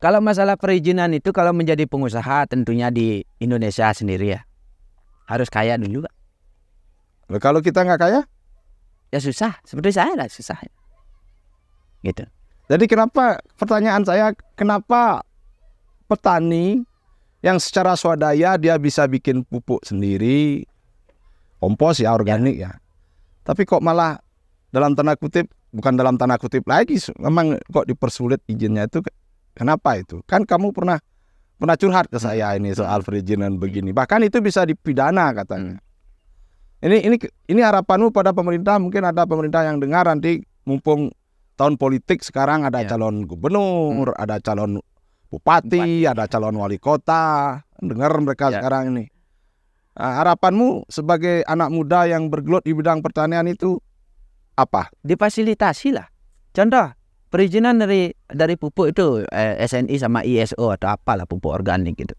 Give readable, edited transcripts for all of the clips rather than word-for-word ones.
Kalau masalah perizinan itu kalau menjadi pengusaha tentunya di Indonesia sendiri ya. Harus kaya dulu, Pak. Kalau kita nggak kaya? Ya susah, seperti saya lah susah. Gitu. Jadi pertanyaan saya, kenapa petani yang secara swadaya dia bisa bikin pupuk sendiri, kompos ya, organik ya. Tapi kok malah dalam tanda kutip, bukan dalam tanda kutip lagi, memang kok dipersulit izinnya itu. Kenapa itu? Kan kamu pernah curhat ke saya ini soal perizinan begini. Bahkan itu bisa dipidana katanya. Ini harapanmu pada pemerintah, mungkin ada pemerintah yang dengar nanti, mumpung tahun politik sekarang ada calon gubernur, ada calon bupati, ada calon wali kota. Dengar mereka sekarang ini. Nah, harapanmu sebagai anak muda yang bergelut di bidang pertanian itu apa? Difasilitasi lah. Contoh, perizinan dari pupuk itu SNI sama ISO atau apalah pupuk organik gitu.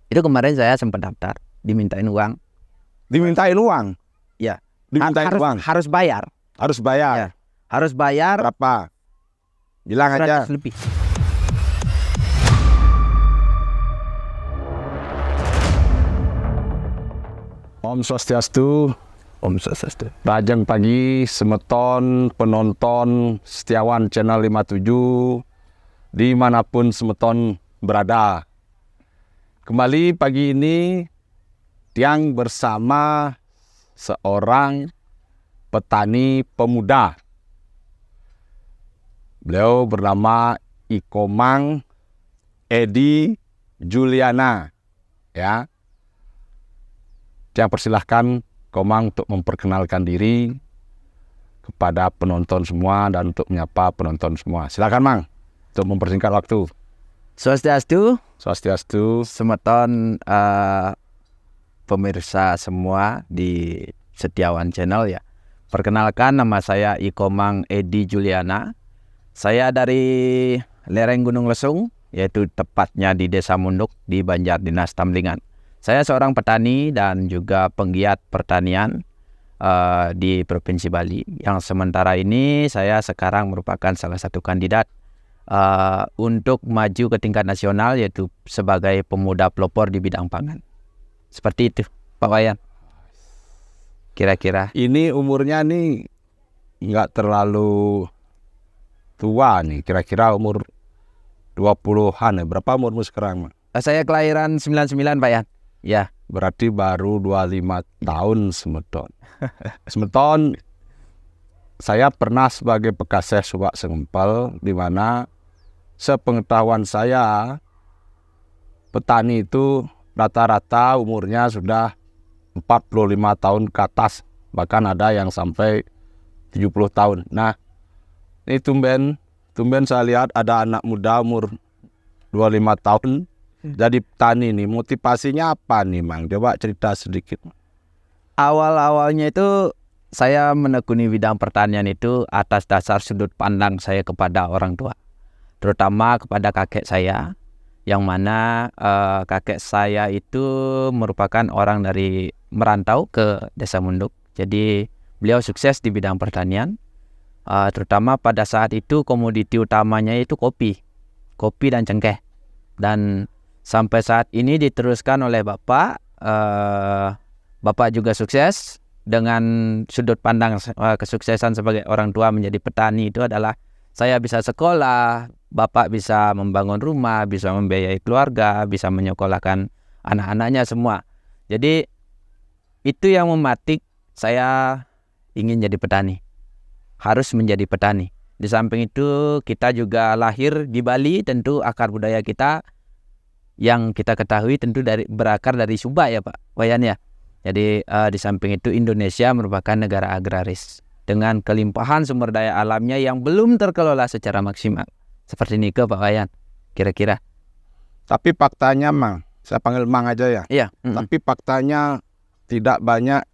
Itu kemarin saya sempat daftar, dimintain uang. Dimintain uang? Ya. Dimintain uang? Harus bayar. Harus bayar? Ya. Harus bayar. Berapa? Bilang aja. 100 lebih. Om Swastiastu. Om Swastiastu. Rajeng pagi semeton penonton setiawan channel 57 dimanapun semeton berada. Kembali pagi ini Tiang bersama seorang petani pemuda. Beliau bernama Ikomang Edi Juliana, ya. Tiang persilahkan Komang untuk memperkenalkan diri kepada penonton semua dan untuk menyapa penonton semua. Silakan Mang, untuk mempersingkat waktu. Swastiastu. Swastiastu. Semeton pemirsa semua di Setiawan Channel ya. Perkenalkan, nama saya Ikomang Edi Juliana. Saya dari lereng Gunung Lesung, yaitu tepatnya di Desa Munduk di Banjar Dinas Tamlingan. Saya seorang petani dan juga penggiat pertanian di Provinsi Bali. Yang sementara ini saya sekarang merupakan salah satu kandidat untuk maju ke tingkat nasional, yaitu sebagai pemuda pelopor di bidang pangan. Seperti itu, Pak Wayan. Kira-kira. Ini umurnya nih nggak terlalu tua nih. Kira-kira umur 20-an ya. Berapa umurmu sekarang, Mak? Saya kelahiran 99, Pak Yan. Ya. Berarti baru 25 tahun semeton. Semeton, saya pernah sebagai Pekaseh Subak Sengempel, di mana sepengetahuan saya petani itu rata-rata umurnya sudah 45 tahun ke atas, bahkan ada yang sampai 70 tahun. Nah, ini tumben saya lihat ada anak muda umur 25 tahun jadi petani nih. Motivasinya apa nih, Mang? Coba cerita sedikit. Awal-awalnya itu saya menekuni bidang pertanian itu atas dasar sudut pandang saya kepada orang tua, terutama kepada kakek saya, yang mana kakek saya itu merupakan orang dari merantau ke Desa Munduk. Jadi beliau sukses di bidang pertanian, terutama pada saat itu komoditi utamanya itu kopi dan cengkeh. Dan sampai saat ini diteruskan oleh Bapak. Bapak juga sukses dengan sudut pandang kesuksesan sebagai orang tua menjadi petani itu adalah saya bisa sekolah, Bapak bisa membangun rumah, bisa membiayai keluarga, bisa menyekolahkan anak-anaknya semua. Jadi itu yang mematik saya ingin jadi petani, harus menjadi petani. Di samping itu kita juga lahir di Bali, tentu akar budaya kita yang kita ketahui tentu berakar dari Sumba ya Pak Wayan ya. Jadi di samping itu Indonesia merupakan negara agraris dengan kelimpahan sumber daya alamnya yang belum terkelola secara maksimal. Seperti ini ke Pak Wayan, kira-kira. Tapi faktanya, Mang, saya panggil Mang aja ya. Iya. Tapi faktanya tidak banyak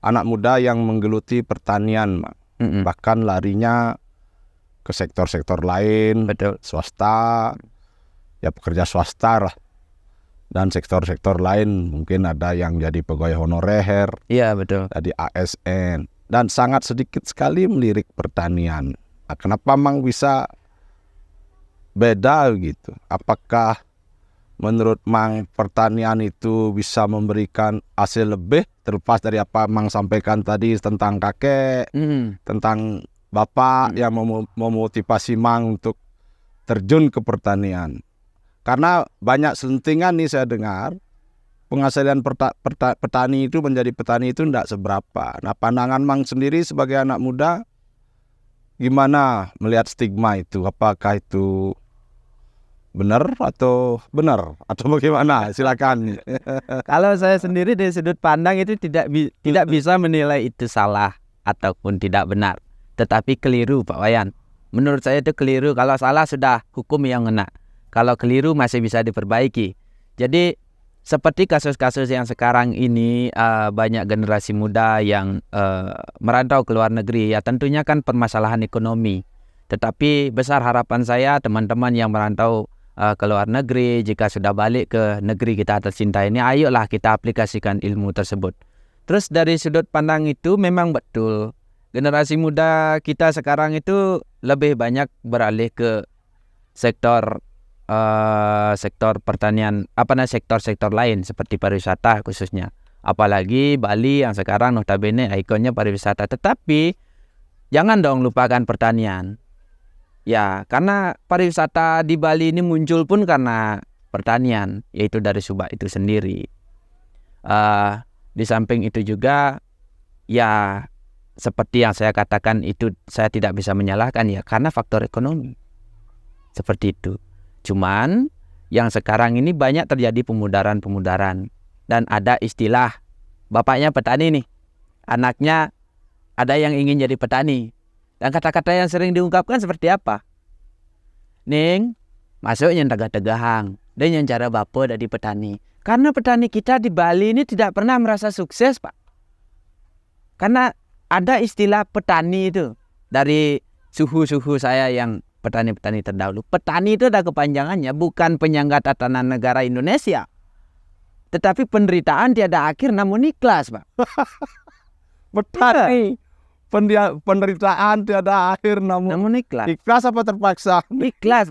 anak muda yang menggeluti pertanian, Mang. Bahkan larinya ke sektor-sektor lain. Betul. Swasta, ya pekerja swasta lah. Dan sektor-sektor lain mungkin ada yang jadi pegawai honorer. Iya, betul. Jadi ASN. Dan sangat sedikit sekali melirik pertanian. Nah, kenapa Mang bisa beda gitu. Apakah menurut Mang pertanian itu bisa memberikan hasil lebih terlepas dari apa Mang sampaikan tadi tentang kakek, tentang bapak yang memotivasi Mang untuk terjun ke pertanian. Karena banyak selentingan nih saya dengar penghasilan petani itu menjadi petani itu tidak seberapa. Nah, pandangan Mang sendiri sebagai anak muda gimana melihat stigma itu? Apakah itu benar atau bagaimana? Silakan. Kalau saya sendiri dari sudut pandang itu tidak bisa menilai itu salah ataupun tidak benar, tetapi keliru Pak Wayan. Menurut saya itu keliru. Kalau salah sudah hukum yang kena. Kalau keliru masih bisa diperbaiki. Jadi seperti kasus-kasus yang sekarang ini banyak generasi muda yang merantau ke luar negeri, ya tentunya kan permasalahan ekonomi. Tetapi besar harapan saya teman-teman yang merantau ke luar negeri, jika sudah balik ke negeri kita tercinta ini, ayolah kita aplikasikan ilmu tersebut. Terus dari sudut pandang itu memang betul, generasi muda kita sekarang itu lebih banyak beralih ke sektor pertanian, sektor-sektor lain seperti pariwisata khususnya. Apalagi Bali yang sekarang notabene ikonnya pariwisata. Tetapi jangan dong lupakan pertanian. Ya, karena pariwisata di Bali ini muncul pun karena pertanian, yaitu dari Subak itu sendiri. Di samping itu juga, ya seperti yang saya katakan itu saya tidak bisa menyalahkan ya, karena faktor ekonomi. Seperti itu. Cuman yang sekarang ini banyak terjadi pemudaran. Dan ada istilah, bapaknya petani nih, anaknya ada yang ingin jadi petani. Dan kata-kata yang sering diungkapkan seperti apa? Ning, masuknya tegah-tegahang. Dan yang cara bapak dari petani. Karena petani kita di Bali ini tidak pernah merasa sukses, Pak. Karena ada istilah petani itu. Dari suhu-suhu saya yang petani-petani terdahulu. Petani itu ada kepanjangannya. Bukan penyangga tatanan negara Indonesia. Tetapi penderitaan tiada akhir namun ikhlas, Pak. Petani. Penderitaan tiada akhir namun ikhlas. Ikhlas apa terpaksa? Ikhlas.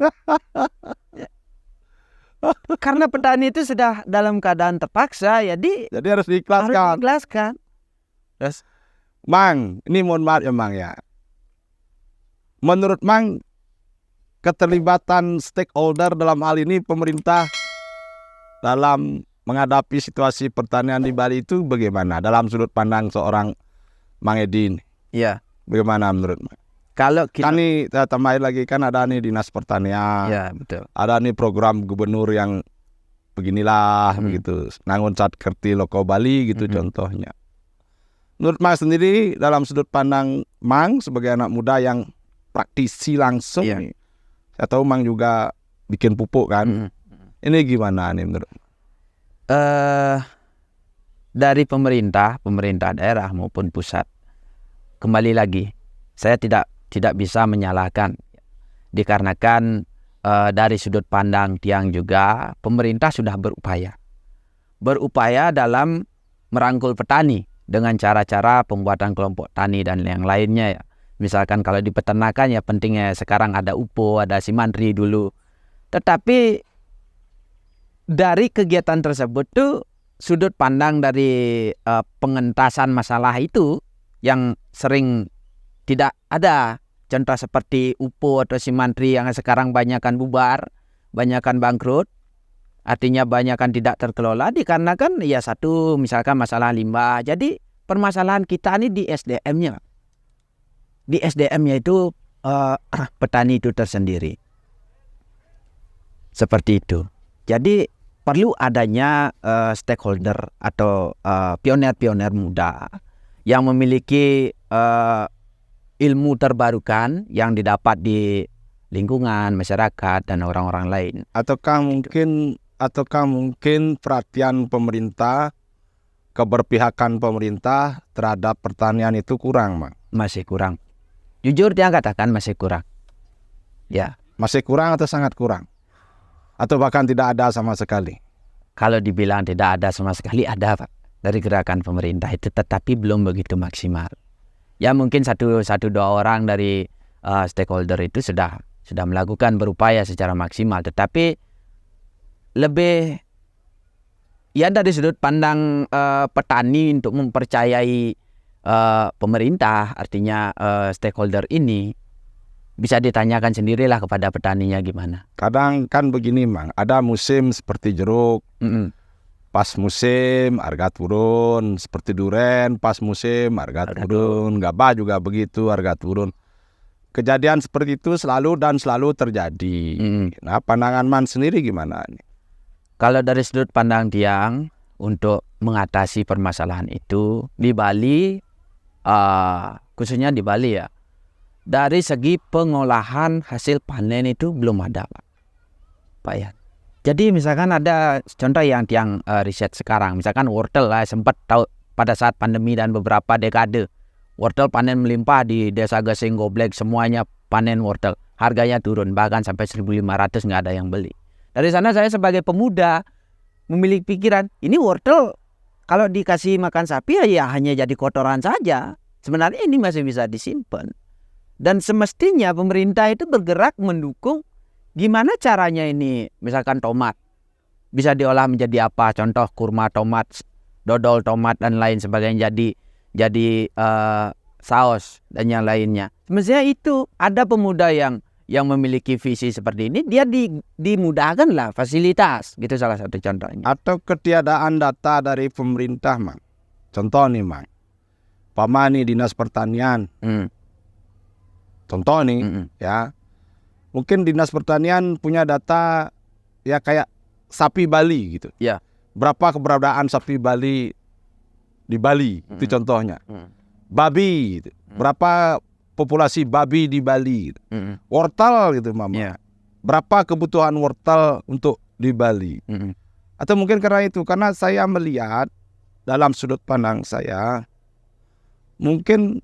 Karena petani itu sudah dalam keadaan terpaksa, jadi harus diikhlaskan. Yes. Mang, ini mohon maaf ya Mang ya. Menurut Mang, keterlibatan stakeholder dalam hal ini pemerintah dalam menghadapi situasi pertanian di Bali itu bagaimana? Dalam sudut pandang seorang Mang Edi. Iya. Bagaimana menurut Mang? Kalau kita... Kan nih tambahin lagi kan ada nih dinas pertanian. Ya, betul. Ada nih program gubernur yang beginilah begitu. Nangun Satkerti Loko Bali gitu contohnya. Menurut Mang sendiri dalam sudut pandang Mang sebagai anak muda yang praktisi langsung nih. Saya tahu Mang juga bikin pupuk kan. Ini gimana nih menurut Mang? Dari pemerintah daerah maupun pusat, kembali lagi saya tidak bisa menyalahkan, dikarenakan dari sudut pandang Tiang juga pemerintah sudah berupaya dalam merangkul petani dengan cara-cara pembuatan kelompok tani dan yang lainnya ya. Misalkan kalau di peternakan ya pentingnya sekarang ada UPO, ada Simantri dulu. Tetapi dari kegiatan tersebut tuh sudut pandang dari pengentasan masalah itu yang sering tidak ada. Contoh seperti UPO atau Simantri yang sekarang banyakkan bubar, banyakkan bangkrut. Artinya banyakkan tidak terkelola dikarenakan ya satu misalkan masalah limbah. Jadi permasalahan kita ini di SDM-nya. Di SDM-nya itu petani itu tersendiri. Seperti itu. Jadi perlu adanya stakeholder atau pionir-pionir muda yang memiliki ilmu terbarukan yang didapat di lingkungan, masyarakat, dan orang-orang lain. Ataukah mungkin perhatian pemerintah, keberpihakan pemerintah terhadap pertanian itu kurang, Mang? Masih kurang. Jujur dia katakan masih kurang. Ya. Masih kurang atau sangat kurang? Atau bahkan tidak ada sama sekali? Kalau dibilang tidak ada sama sekali, ada Pak. Dari gerakan pemerintah itu, tetapi belum begitu maksimal. Ya mungkin satu dua orang dari stakeholder itu sudah sudah melakukan berupaya secara maksimal, tetapi lebih ya dari sudut pandang petani untuk mempercayai pemerintah, artinya stakeholder ini bisa ditanyakan sendirilah kepada petaninya gimana. Kadang kan begini Mang, ada musim seperti jeruk, pas musim harga turun, seperti duren pas musim harga turun, gabah juga begitu harga turun. Kejadian seperti itu selalu terjadi. Nah, pandangan Man sendiri gimana nih? Kalau dari sudut pandang Tiang untuk mengatasi permasalahan itu di Bali, khususnya di Bali ya, dari segi pengolahan hasil panen itu belum ada Pak ya. Jadi misalkan ada contoh yang Tiang riset sekarang, misalkan wortel lah sempat tahu pada saat pandemi dan beberapa dekade wortel panen melimpah di Desa Gasing Goblek, semuanya panen wortel. Harganya turun, bahkan sampai 1.500 nggak ada yang beli. Dari sana saya sebagai pemuda memiliki pikiran, ini wortel kalau dikasih makan sapi ya hanya jadi kotoran saja. Sebenarnya ini masih bisa disimpan. Dan semestinya pemerintah itu bergerak mendukung gimana caranya ini, misalkan tomat. Bisa diolah menjadi apa? Contoh kurma tomat, dodol tomat, dan lain sebagainya jadi saus dan yang lainnya. Semestinya itu ada pemuda yang memiliki visi seperti ini, dia dimudahkan lah fasilitas, gitu salah satu contohnya. Atau ketiadaan data dari pemerintah Mang. Contoh nih Mang, nih Dinas Pertanian. Contoh nih ya, mungkin Dinas Pertanian punya data ya kayak sapi Bali gitu. Ya. Berapa keberadaan sapi Bali di Bali, itu contohnya. Babi, gitu. Berapa populasi babi di Bali, gitu. Wortel gitu Mama. Yeah. Berapa kebutuhan wortel untuk di Bali. Atau mungkin karena saya melihat dalam sudut pandang saya, mungkin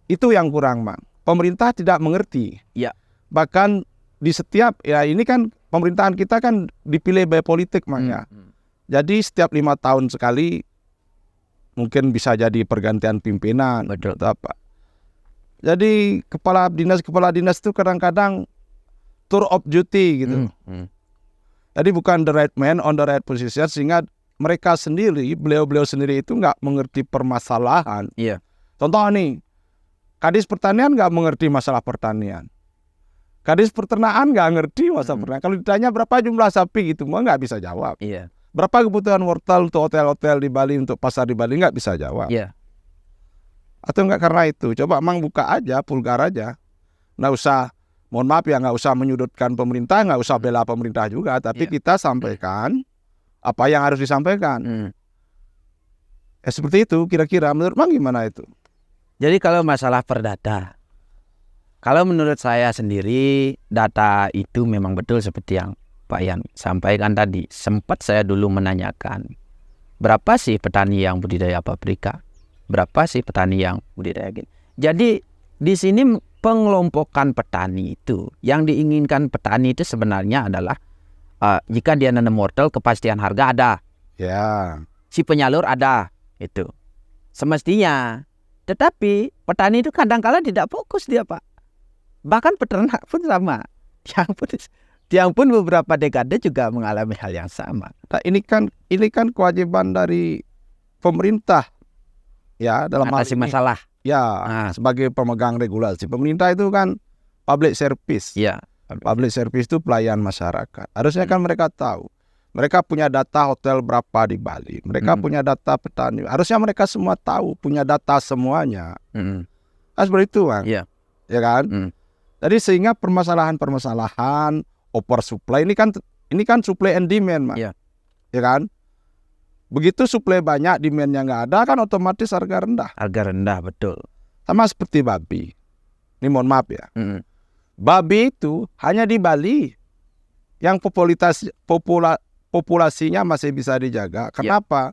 itu yang kurang Mang. Pemerintah tidak mengerti. Ya. Bahkan di setiap, ya ini kan pemerintahan kita kan dipilih by politik Mang ya. Jadi setiap 5 tahun sekali mungkin bisa jadi pergantian pimpinan. Betul. Atau apa. Jadi kepala dinas itu kadang-kadang tour of duty gitu. Jadi bukan the right man on the right position, sehingga mereka sendiri, beliau-beliau sendiri itu nggak mengerti permasalahan. Iya. Contoh nih, Kadis Pertanian nggak mengerti masalah pertanian. Kadis Peternakan nggak ngerti masalah pertanian. Kalau ditanya berapa jumlah sapi gitu, mah nggak bisa jawab. Iya. Berapa kebutuhan wortel untuk hotel-hotel di Bali, untuk pasar di Bali, nggak bisa jawab. Iya. Atau nggak karena itu, coba Mang buka aja, vulgar aja. Nggak usah, mohon maaf ya, nggak usah menyudutkan pemerintah, nggak usah bela pemerintah juga, tapi kita sampaikan apa yang harus disampaikan. Ya seperti itu kira-kira, menurut Mang gimana itu? Jadi kalau masalah perdata, kalau menurut saya sendiri data itu memang betul seperti yang Pak Yan sampaikan tadi. Sempat saya dulu menanyakan, berapa sih petani yang budidaya paprika? Berapa sih petani yang budidaya gini? Jadi di sini pengelompokan petani itu, yang diinginkan petani itu sebenarnya adalah jika dia nanam wortel, kepastian harga ada. Ya. Si penyalur ada, itu. Semestinya. Tetapi petani itu kadang-kala tidak fokus dia Pak. Bahkan peternak pun sama. Yang pun beberapa dekade juga mengalami hal yang sama. Nah, ini kan kewajiban dari pemerintah ya dalam hal ini. Masalah. Ya, sebagai pemegang regulasi. Pemerintah itu kan public service. Ya. Public service itu pelayan masyarakat. Harusnya kan mereka tahu. Mereka punya data hotel berapa di Bali. Mereka punya data petani. Harusnya mereka semua tahu, punya data semuanya. Nah, seperti itu Bang. Iya. Ya kan? Jadi sehingga permasalahan oversupply ini kan supply and demand, Mas. Iya. Ya kan? Begitu supply banyak, demand-nya nggak ada, kan otomatis harga rendah. Harga rendah, betul. Sama seperti babi. Ini mohon maaf ya. Babi itu hanya di Bali yang populasinya masih bisa dijaga. Kenapa?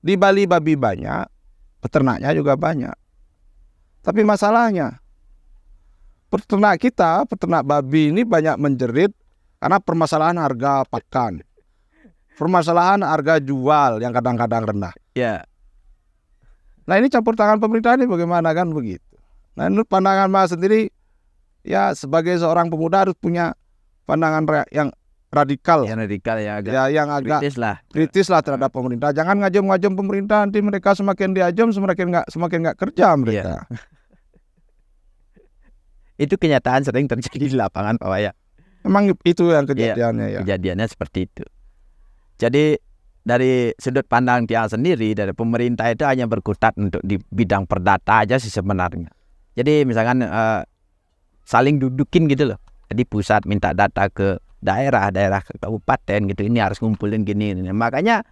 Di Bali babi banyak, peternaknya juga banyak. Tapi masalahnya, peternak babi ini banyak menjerit karena permasalahan harga pakan. Permasalahan harga jual yang kadang-kadang rendah. Ya. Nah ini campur tangan pemerintah ini bagaimana kan begitu. Nah menurut pandangan Mas sendiri, ya sebagai seorang pemuda harus punya pandangan yang radikal, Yang radikal ya, agak ya yang agak kritis lah. terhadap pemerintah. Jangan ngajom-ngajom pemerintah, nanti mereka semakin diajom semakin nggak kerja mereka. Itu kenyataan sering terjadi di lapangan, Pak Wayan. Memang itu yang kejadiannya ya. Kejadiannya seperti itu. Jadi dari sudut pandang Tiang sendiri, dari pemerintah itu hanya berkutat untuk di bidang perdata aja sih sebenarnya. Jadi misalkan saling dudukin gitu loh. Jadi pusat minta data ke daerah ke kabupaten gitu. Ini harus ngumpulin gini. Makanya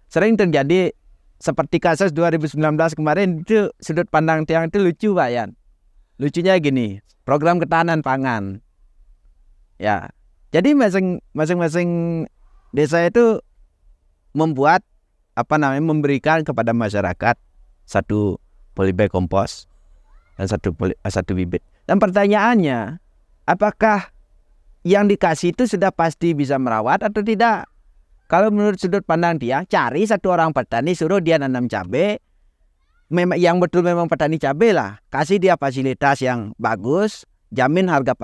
sering terjadi seperti kasus 2019 kemarin itu, sudut pandang Tiang itu lucu, Pak Yan. Lucunya gini, program ketahanan pangan. Ya. Jadi masing-masing desa itu membuat memberikan kepada masyarakat satu polybag kompos dan satu bibit. Dan pertanyaannya, apakah yang dikasih itu sudah pasti bisa merawat atau tidak? Kalau menurut sudut pandang dia, cari satu orang petani, suruh dia nanam cabai, yang betul memang petani cabai lah, kasih dia fasilitas yang bagus, jamin harga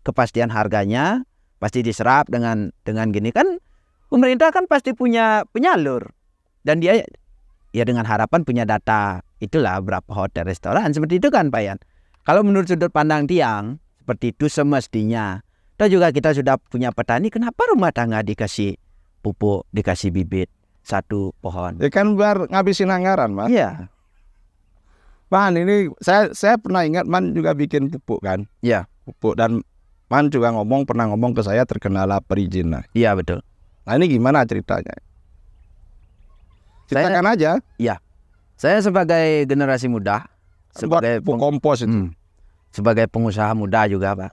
kepastian harganya, pasti diserap dengan gini kan. Pemerintah kan pasti punya penyalur, dan dia ya dengan harapan punya data itulah berapa hotel restoran seperti itu kan, Pak Yan. Kalau menurut sudut pandang Tiang seperti itu semestinya. Dan juga kita sudah punya petani, kenapa rumah tangga dikasih pupuk, dikasih bibit satu pohon? Ya kan biar ngabisin anggaran, Mas. Iya. Man, ini saya pernah ingat Man juga bikin pupuk kan? Iya. Pupuk, dan Man juga pernah ngomong ke saya terkendala perizinan. Iya, betul. Nah, ini gimana ceritanya? Ceritakan aja. Iya. Saya sebagai generasi muda, sebagai pupuk kompos itu. Sebagai pengusaha muda juga, Pak.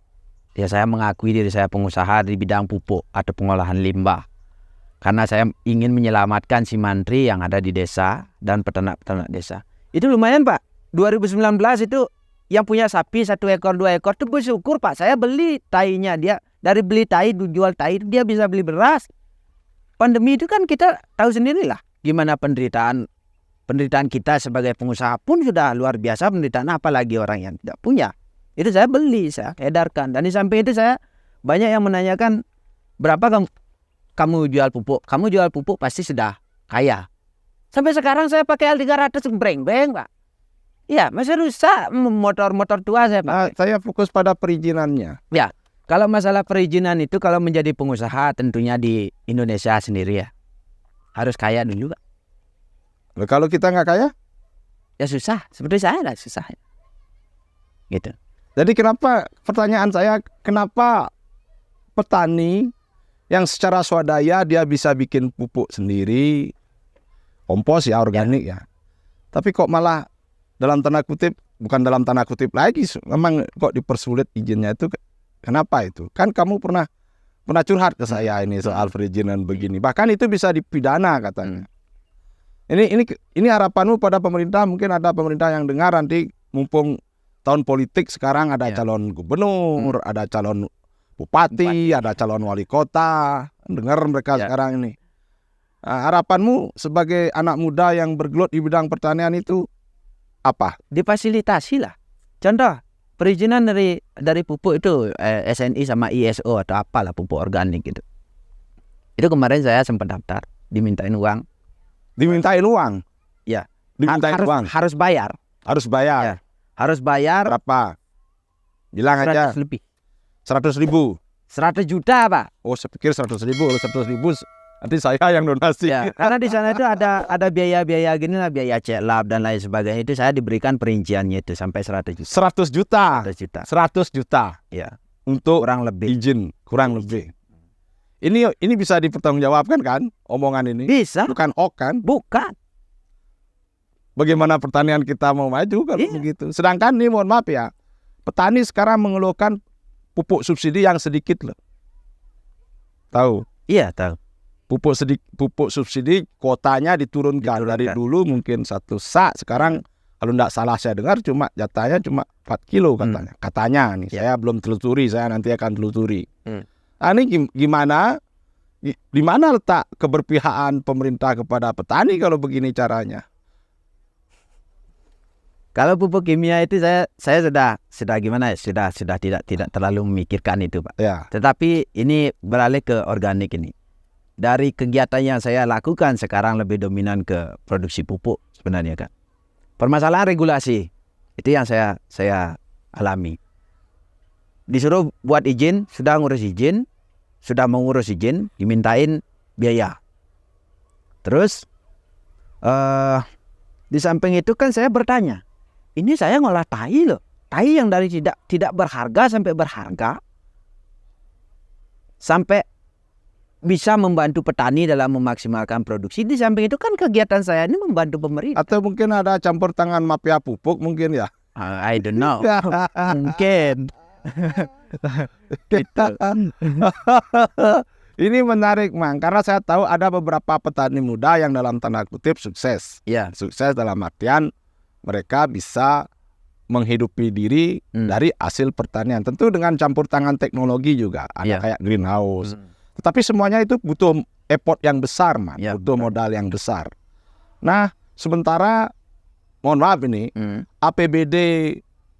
Ya, saya mengakui diri saya pengusaha di bidang pupuk atau pengolahan limbah. Karena saya ingin menyelamatkan si mantri yang ada di desa dan peternak-peternak desa. Itu lumayan, Pak. 2019 itu yang punya sapi 1 ekor 2 ekor itu bersyukur, Pak. Saya beli tainya dia. Dari beli tai, jual tai, dia bisa beli beras. Pandemi itu kan kita tahu sendirilah gimana penderitaan kita sebagai pengusaha pun sudah luar biasa penderitaan, apalagi orang yang tidak punya. Itu saya beli, saya edarkan. Dan di samping itu saya banyak yang menanyakan, berapa kamu jual pupuk? Kamu jual pupuk pasti sudah kaya. Sampai sekarang saya pakai L300 breng-breng, Pak. Iya, masih rusak motor tua saya pakai. Saya fokus pada perizinannya. Ya, kalau masalah perizinan itu, kalau menjadi pengusaha tentunya di Indonesia sendiri ya harus kaya dulu, Pak. Loh, kalau kita nggak kaya? Ya susah, seperti saya lah susah. Gitu. Jadi pertanyaan saya, kenapa petani yang secara swadaya dia bisa bikin pupuk sendiri, kompos ya, organik ya. Tapi kok malah dalam tanda kutip, bukan dalam tanda kutip lagi, memang kok dipersulit izinnya itu. Kenapa itu? Kan kamu pernah curhat ke saya ini soal perizinan begini. Bahkan itu bisa dipidana katanya. Ini harapanmu pada pemerintah, mungkin ada pemerintah yang dengar nanti, mumpung tahun politik sekarang ada calon gubernur, ada calon bupati, ada calon wali kota. Dengar mereka sekarang ini. Nah, harapanmu sebagai anak muda yang bergelut di bidang pertanian itu apa? Difasilitasi lah. Contoh, perizinan dari pupuk itu SNI sama ISO atau apalah, pupuk organik gitu. Itu kemarin saya sempat daftar, dimintain uang. Dimintain uang? Ya. Uang? Harus bayar. Harus bayar? Ya. Harus bayar. Berapa? Bilang 100 aja. 100 lebih. 100 ribu? 100 juta, Pak. Oh, saya pikir 100 ribu. 100 ribu nanti saya yang donasi. Ya, karena di sana itu ada biaya-biaya gini lah, biaya ceklap dan lain sebagainya. Itu saya diberikan perinciannya itu sampai 100 juta. 100 juta? 100 juta. 100 juta? Ya. Untuk kurang lebih. Izin, kurang lebih. Ini bisa dipertanggungjawabkan kan omongan ini? Bisa. Bukan hoax kan? Bukan. Bagaimana pertanian kita mau maju kalau begitu? Sedangkan nih, mohon maaf ya, petani sekarang mengeluhkan pupuk subsidi yang sedikit loh. Tahu? Iya, tahu. Pupuk subsidi kuotanya diturunkan. Dari dulu mungkin 1 sak, sekarang kalau tidak salah saya dengar jatahnya cuma 4 kilo katanya. Katanya nih, saya belum telusuri, saya nanti akan telusuri. Nah, ini gimana? Di mana letak keberpihakan pemerintah kepada petani kalau begini caranya? Kalau pupuk kimia itu saya sudah gimana ya, sudah tidak terlalu memikirkan itu, Pak. Ya. Tetapi ini beralih ke organik ini. Dari kegiatan yang saya lakukan sekarang lebih dominan ke produksi pupuk sebenarnya kan. Permasalahan regulasi itu yang saya alami. Disuruh buat izin, sudah mengurus izin, dimintain biaya. Terus di samping itu kan saya bertanya, ini saya ngolah tai loh, tai yang dari tidak berharga sampai berharga, sampai bisa membantu petani dalam memaksimalkan produksi. Di samping itu kan kegiatan saya ini membantu pemerintah. Atau mungkin ada campur tangan mafia pupuk mungkin ya. I don't know. Mungkin. Gitu. Ini menarik, Mang, karena saya tahu ada beberapa petani muda yang dalam tanda kutip sukses. Ya. Sukses dalam artian mereka bisa menghidupi diri dari hasil pertanian. Tentu dengan campur tangan teknologi juga. Ada kayak greenhouse. Tetapi semuanya itu butuh effort yang besar, Mang. Butuh modal yang besar. Nah, sementara mohon maaf ini, APBD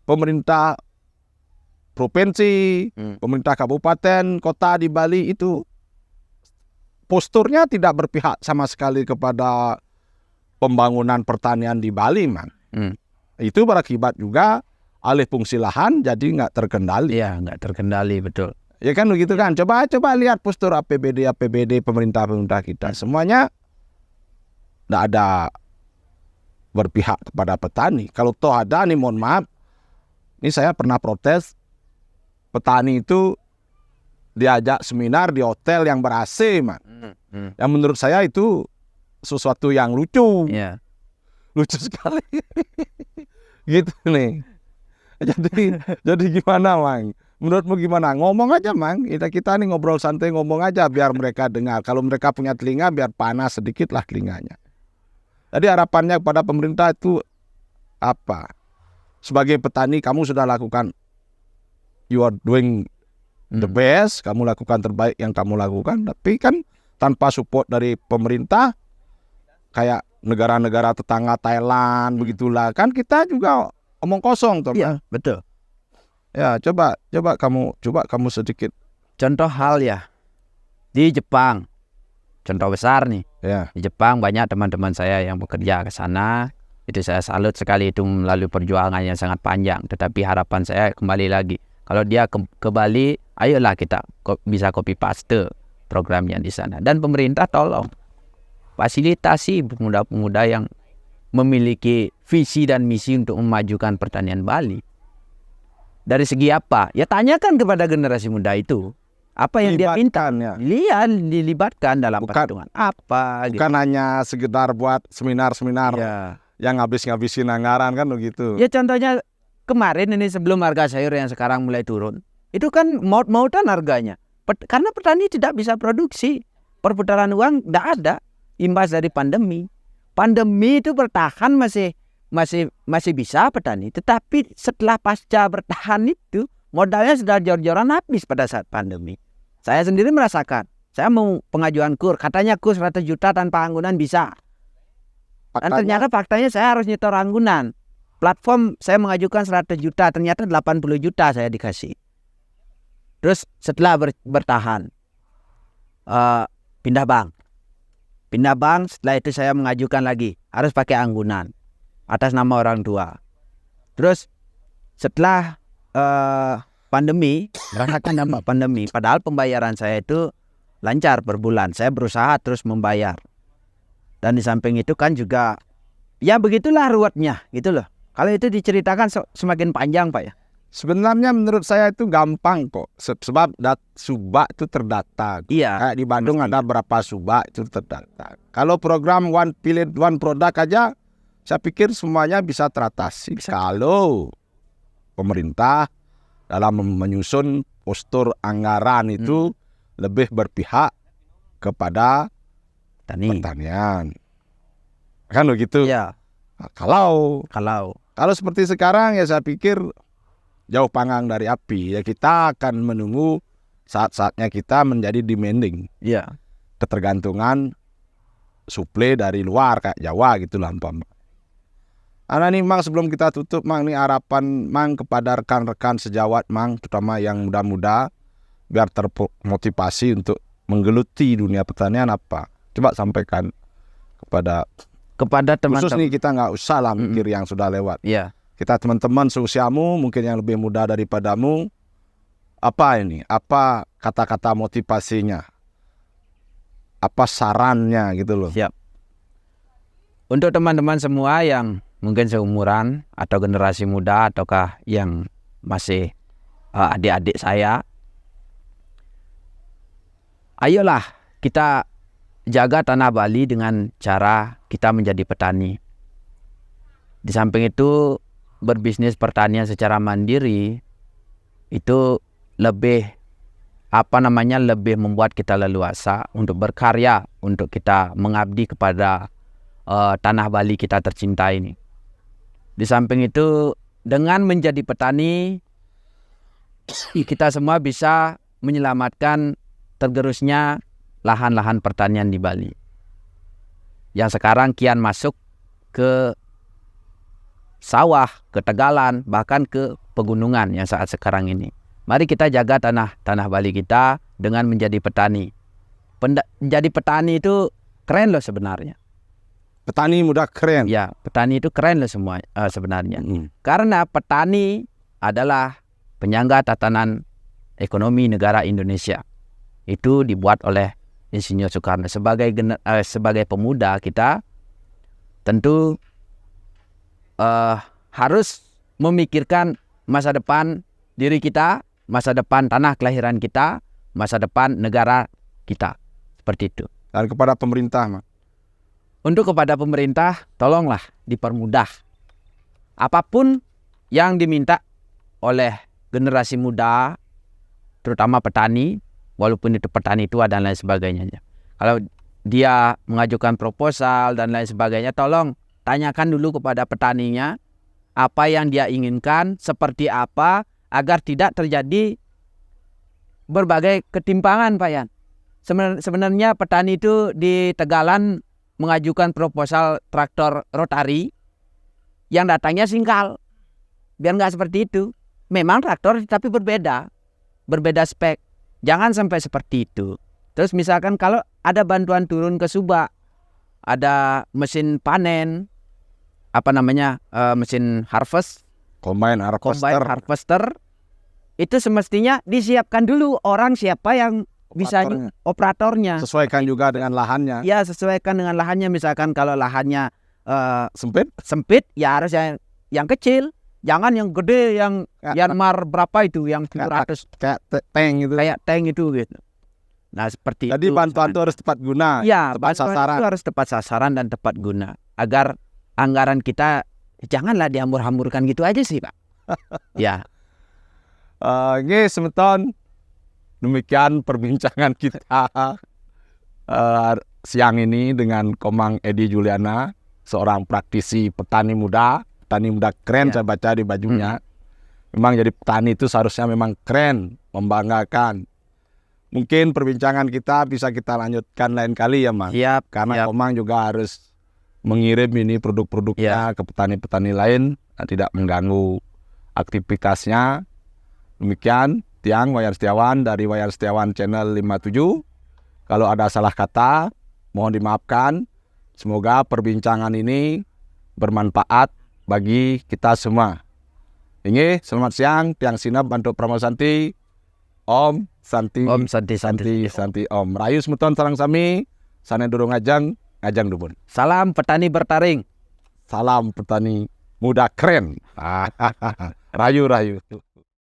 pemerintah provinsi, pemerintah kabupaten, kota di Bali itu posturnya tidak berpihak sama sekali kepada pembangunan pertanian di Bali, Mang. Itu berakibat juga alih fungsi lahan jadi nggak terkendali. Iya, nggak terkendali, betul. Ya kan begitu kan. Coba lihat postur APBD pemerintah kita. Semuanya nggak ada berpihak kepada petani. Kalau toh ada nih, mohon maaf, ini saya pernah protes petani itu diajak seminar di hotel yang ber-AC, Mas. Yang menurut saya itu sesuatu yang lucu. Yeah. Lucu sekali. Gitu nih. Jadi gimana, Mang? Menurutmu gimana? Ngomong aja, Mang. Kita nih ngobrol santai, ngomong aja biar mereka dengar. Kalau mereka punya telinga, biar panas sedikit lah telinganya. Jadi harapannya kepada pemerintah itu apa? Sebagai petani, kamu sudah lakukan, you are doing the best, kamu lakukan terbaik yang kamu lakukan, tapi kan tanpa support dari pemerintah, kayak negara-negara tetangga Thailand, begitulah, kan kita juga omong kosong, toh. Iya, betul. Ya, coba kamu sedikit. Contoh hal ya, di Jepang, contoh besar nih. Ya. Di Jepang banyak teman-teman saya yang bekerja ke sana. Itu saya salut sekali, itu melalui perjuangan yang sangat panjang. Tetapi harapan saya kembali lagi, kalau dia ke Bali, ayolah kita bisa copy paste programnya di sana. Dan pemerintah tolong fasilitasi pemuda-pemuda yang memiliki visi dan misi untuk memajukan pertanian Bali. Dari segi apa? Ya tanyakan kepada generasi muda itu. Apa yang dia minta? Ya. Dilibatkan dalam perhitungan. Apa? Bukan hanya sekedar buat seminar-seminar yang ngabis-ngabisin anggaran kan begitu. Ya contohnya kemarin ini sebelum harga sayur yang sekarang mulai turun. Itu kan maut-mautan harganya. Karena petani tidak bisa produksi. Perputaran uang tidak ada. Imbas dari pandemi. Pandemi itu bertahan masih bisa petani. Tetapi setelah pasca bertahan itu modalnya sudah jor-joran habis pada saat pandemi. Saya sendiri merasakan. Saya mau pengajuan KUR. Katanya KUR 100 juta tanpa anggunan bisa. Dan ternyata faktanya saya harus nyetor anggunan. Platform saya mengajukan 100 juta. Ternyata 80 juta saya dikasih. Terus setelah bertahan. Pindah bank. Setelah itu saya mengajukan lagi. Harus pakai anggunan. Atas nama orang tua. Terus setelah pandemi, merasakan dampak pandemi. Padahal pembayaran saya itu lancar per bulan. Saya berusaha terus membayar. Dan di samping itu kan juga, ya begitulah ruwetnya, gitu loh. Kalau itu diceritakan semakin panjang, Pak ya. Sebenarnya menurut saya itu gampang kok. Sebab subak itu terdata. Iya. Kayak di Bandung ada berapa subak itu terdata. Kalau program One Pilot One Product aja, saya pikir semuanya bisa teratasi. Kalau pemerintah dalam menyusun postur anggaran itu lebih berpihak kepada pertanian. Kan begitu? Iya. Nah, kalau seperti sekarang ya saya pikir jauh panggang dari api. Ya kita akan menunggu saat-saatnya kita menjadi demanding. Iya. Ketergantungan suplai dari luar kayak Jawa gitu lah umpama. Ana nih Mang, sebelum kita tutup Mang, nih harapan Mang kepada rekan-rekan sejawat Mang, terutama yang muda-muda, biar termotivasi untuk menggeluti dunia pertanian apa? Coba sampaikan kepada khusus teman-teman. nih, kita nggak usah lah mikir yang sudah lewat. Ya, Kita teman-teman seusiamu, mungkin yang lebih muda daripadamu, apa ini? Apa kata-kata motivasinya? Apa sarannya gitu loh? siap. Untuk teman-teman semua yang mungkin seumuran atau generasi muda ataukah yang masih adik-adik saya, ayolah kita jaga tanah Bali dengan cara kita menjadi petani. Di samping itu, berbisnis pertanian secara mandiri itu lebih lebih membuat kita leluasa untuk berkarya, untuk kita mengabdi kepada tanah Bali kita tercinta ini. Di samping itu, dengan menjadi petani, kita semua bisa menyelamatkan tergerusnya lahan-lahan pertanian di Bali yang sekarang kian masuk ke sawah, ke tegalan, bahkan ke pegunungan yang saat sekarang ini. Mari kita jaga tanah Bali kita dengan menjadi petani. Menjadi petani itu keren loh sebenarnya. Petani muda keren. Ya, petani itu keren loh semua sebenarnya. Karena petani adalah penyangga tatanan ekonomi negara Indonesia. Itu dibuat oleh Insinyur Soekarno. Sebagai pemuda kita tentu harus memikirkan masa depan diri kita, masa depan tanah kelahiran kita, masa depan negara kita. Seperti itu. Dan kepada pemerintah, Mang. Untuk kepada pemerintah, tolonglah dipermudah. Apapun yang diminta oleh generasi muda, terutama petani, walaupun itu petani tua dan lain sebagainya. Kalau dia mengajukan proposal dan lain sebagainya, tolong tanyakan dulu kepada petaninya apa yang dia inginkan, seperti apa, agar tidak terjadi berbagai ketimpangan, Pak Yan. Sebenarnya petani itu di Tegalan mengajukan proposal traktor rotari yang datangnya singkal. Biar nggak seperti itu. Memang traktor tapi berbeda spek. Jangan sampai seperti itu. Terus misalkan kalau ada bantuan turun ke Subak, ada mesin panen, mesin harvest, Combine harvester, itu semestinya disiapkan dulu orang siapa yang bisa operatornya. Sesuaikan juga dengan lahannya. Ya, sesuaikan dengan lahannya. Misalkan kalau lahannya sempit, ya harus yang kecil. Jangan yang gede, yang Yanmar berapa itu, yang 700. Kayak tank gitu. Kayak tank itu gitu. Nah, seperti Jadi itu. Jadi bantuan itu harus tepat guna. Ya, tepat sasaran. itu harus tepat sasaran dan tepat guna. Agar anggaran kita janganlah dihambur-hamburkan gitu aja sih, Pak. Ya. Oke, semeton. Demikian perbincangan kita siang ini dengan Komang Edi Juliana, seorang praktisi petani muda keren. Saya baca di bajunya. Memang jadi petani itu seharusnya memang keren, membanggakan. Mungkin perbincangan kita bisa kita lanjutkan lain kali ya, Mang. Siap. Karena Komang juga harus mengirim ini produk-produknya ke petani-petani lain, tidak mengganggu aktivitasnya. Demikian Tiang Wayan Setiawan dari Wayan Setiawan Channel 57. Kalau ada salah kata, mohon dimaafkan. Semoga perbincangan ini bermanfaat bagi kita semua. Ini selamat siang, Tiang Sinap Bantu Pramosanti. Om Santi Om. Rayu semeton sarang sami, sana durung ngajang dubun. Salam petani bertaring. Salam petani muda keren. Rayu.